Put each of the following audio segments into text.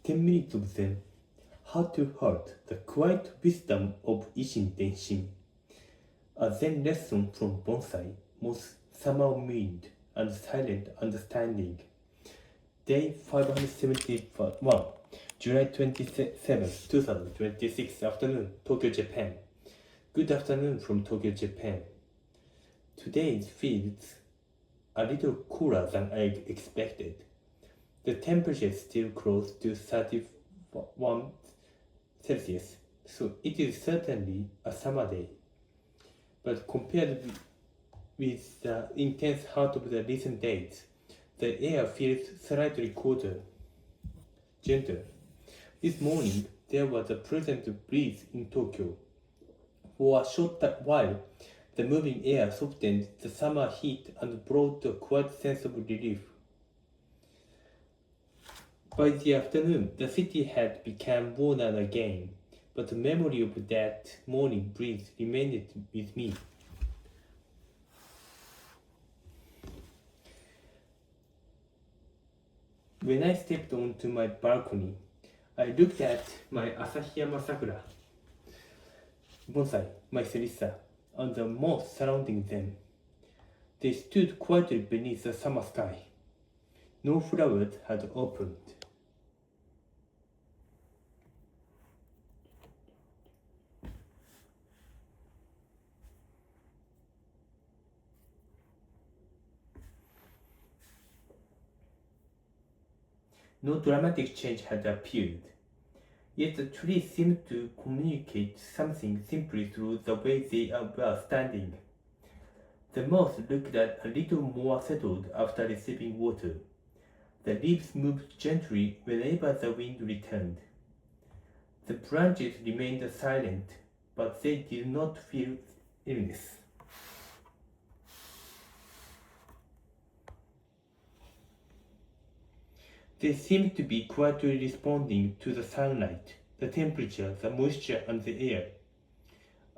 10 Minutes of Zen, Heart to Heart, the Quiet Wisdom of Ishin Denshin. A Zen lesson from Bonsai, most summer wind and silent understanding. Day 571, July 27, 2026, afternoon, Tokyo, Japan. Good afternoon from Tokyo, Japan. Today feels a little cooler than I expected. The temperature is still close to 31 Celsius, so it is certainly a summer day. But compared with the intense heat of the recent days, the air feels slightly colder, gentler. This morning, there was a pleasant breeze in Tokyo. For a short while, the moving air softened the summer heat and brought a quiet sense of relief. By the afternoon, the city had become warmer again, but the memory of that morning breeze remained with me. When I stepped onto my balcony, I looked at my Asahiyama Sakura, Bonsai, my Serissa, and the moss surrounding them. They stood quietly beneath the summer sky. No flowers had opened. No dramatic change had appeared, yet the trees seemed to communicate something simply through the way they were standing. The moss looked a little more settled after receiving water. The leaves moved gently whenever the wind returned. The branches remained silent, but they did not feel illness. They seemed to be quietly responding to the sunlight, the temperature, the moisture, and the air.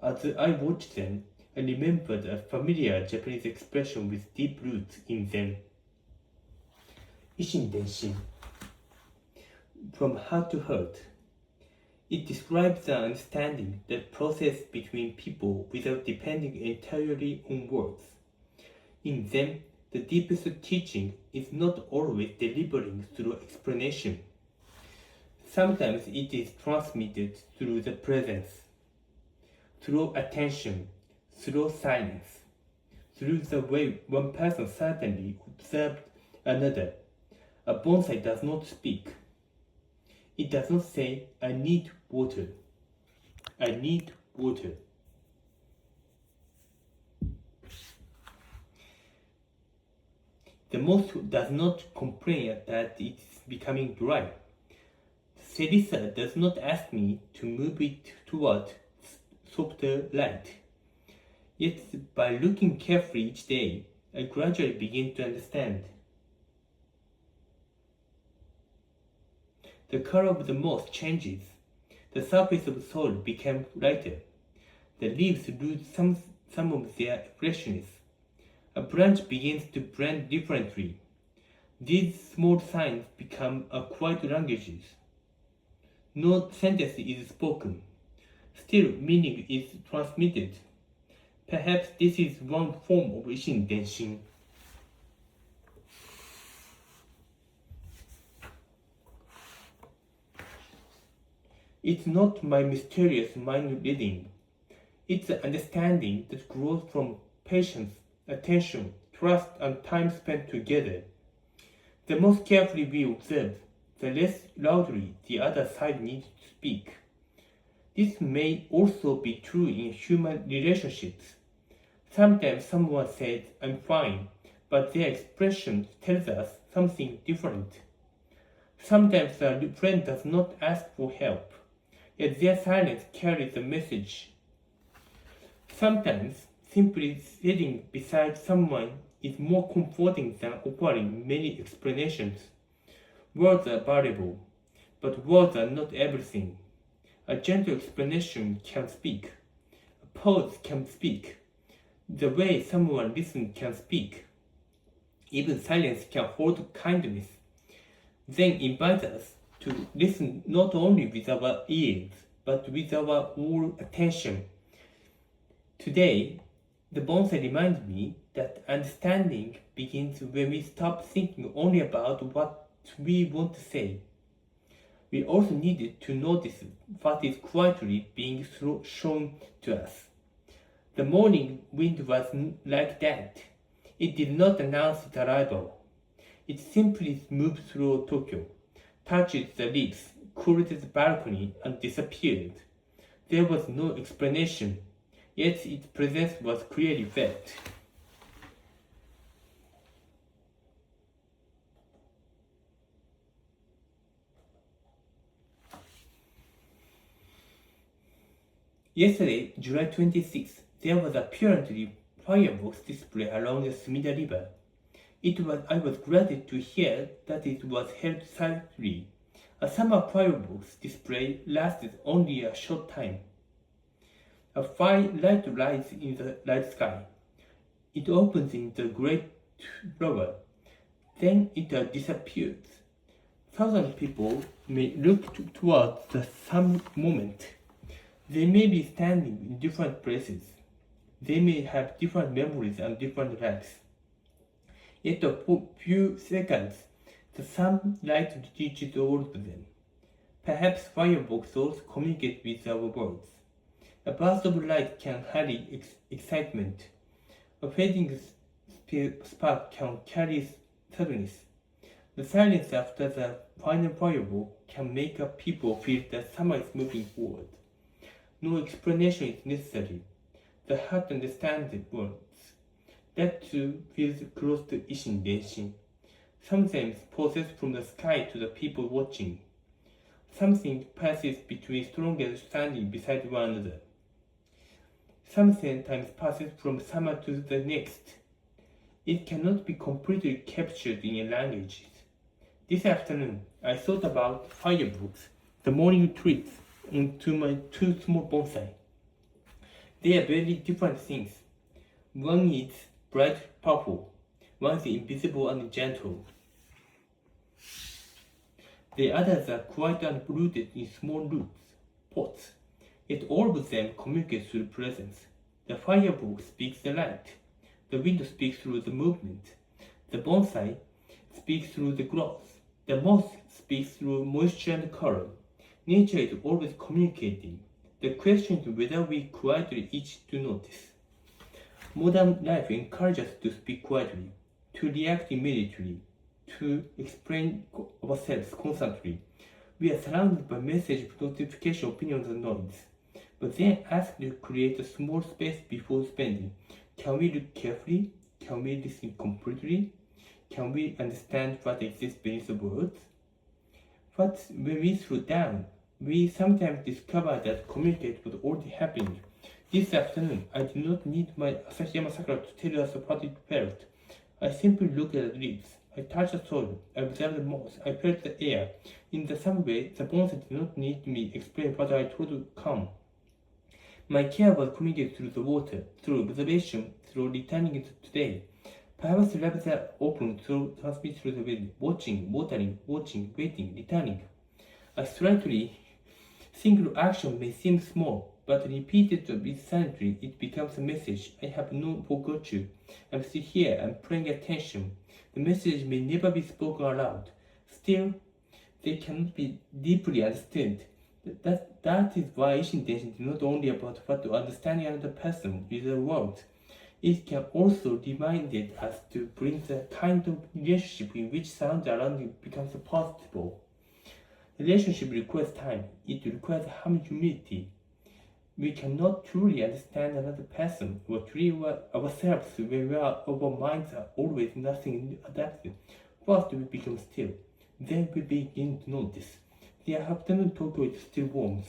As I watched them, I remembered a familiar Japanese expression with deep roots in them. Ishin Denshin. From heart to heart. It describes the understanding that process between people without depending entirely on words. In them, the deepest teaching is not always delivering through explanation. Sometimes it is transmitted through the presence, through attention, through silence, through the way one person certainly observed another. A bonsai does not speak. It does not say, I need water. I need water. The moss does not complain that it is becoming dry. Serissa does not ask me to move it toward softer light. Yet by looking carefully each day, I gradually begin to understand. The color of the moss changes. The surface of the soil becomes lighter. The leaves lose some of their freshness. A branch begins to blend differently. These small signs become a quiet languages. No sentence is spoken. Still, meaning is transmitted. Perhaps this is one form of Ishin Denshin. It's not my mysterious mind reading. It's the understanding that grows from patience, attention, trust, and time spent together. The more carefully we observe, the less loudly the other side needs to speak. This may also be true in human relationships. Sometimes someone says, I'm fine, but their expression tells us something different. Sometimes the friend does not ask for help, yet their silence carries a message. Sometimes simply sitting beside someone is more comforting than offering many explanations. Words are valuable, but words are not everything. A gentle explanation can speak. A pause can speak. The way someone listens can speak. Even silence can hold kindness. Zen invites us to listen not only with our ears, but with our whole attention. Today, the bonsai reminds me that understanding begins when we stop thinking only about what we want to say. We also needed to notice what is quietly being shown to us. The morning wind was like that. It did not announce its arrival. It simply moved through Tokyo, touched the leaves, cooled the balcony, and disappeared. There was no explanation, yet its presence was clearly felt. Yesterday, July 26th, there was apparently fireworks display along the Sumida River. I was glad to hear that it was held silently. A summer fireworks display lasted only a short time. A light rises in the night sky. It opens in the great flower. Then it disappears. Thousands of people may look towards the same moment. They may be standing in different places. They may have different memories and different lives. Yet a few seconds, the sunlight reaches all of them. Perhaps fireworks also communicate with our words. A burst of light can carry excitement. A fading spark can carry sadness. The silence after the final firework can make people feel that summer is moving forward. No explanation is necessary. The heart understands the words. That too feels close to Ishin Denshin. Something passes from the sky to the people watching. Something passes between strangers standing beside one another. Something passes from summer to the next. It cannot be completely captured in a language. This afternoon, I thought about fireworks, the morning treats, into my two small bonsai. They are very different things. One is bright purple, one is invisible and gentle. The others are quiet and rooted in small roots, pots. Yet all of them communicate through presence. The firework speaks the light. The wind speaks through the movement. The bonsai speaks through the growth. The moss speaks through moisture and color. Nature is always communicating. The question is whether we quietly each to notice. Modern life encourages us to speak quietly, to react immediately, to explain ourselves constantly. We are surrounded by message, notification, opinions, and noise. But then asked to create a small space before spending. Can we look carefully? Can we listen completely? Can we understand what exists beneath the words? But when we slow down, we sometimes discover that communicate was already happening. This afternoon, I did not need my Asahiyama Sakura to tell us what it felt. I simply looked at the leaves. I touched the soil. I observed the moss. I felt the air. In some way, the bonsai did not need me explain what I told to come. My care was communicated through the water, through observation, through returning it today. Perhaps the labs are open to transmit through the wind, watching, watering, watching, waiting, returning. A slightly single action may seem small, but repeated with silently, it becomes a message. I have not forgot you. I'm still here. I'm paying attention. The message may never be spoken aloud. Still, they cannot be deeply understood. That is why Ishin Denshin is not only about what to understand another person with the world. It can also remind us to bring the kind of relationship in which sound around you becomes possible. Relationship requires time. It requires humility. We cannot truly understand another person or truly ourselves when our minds are always nothing adapted. First we become still. Then we begin to notice. The afternoon Tokyo is still warm,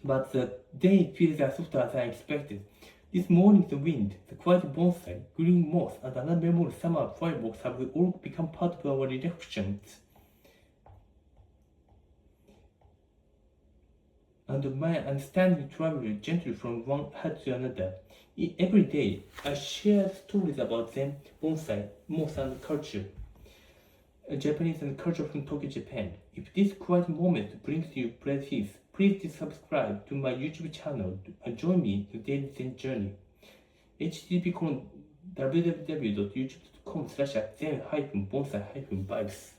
but the day feels as softer as I expected. This morning the wind, the quiet bonsai, green moss, and another memorable summer fireworks have all become part of our reflections. And my understanding traveled gently from one head to another. Every day, I share stories about Zen, bonsai, moss, and culture. Japanese and culture from Tokyo, Japan. If this quiet moment brings you peace, please subscribe to my YouTube channel and join me in the daily Zen journey. http://www.youtube.com/zen-bonsai-vibes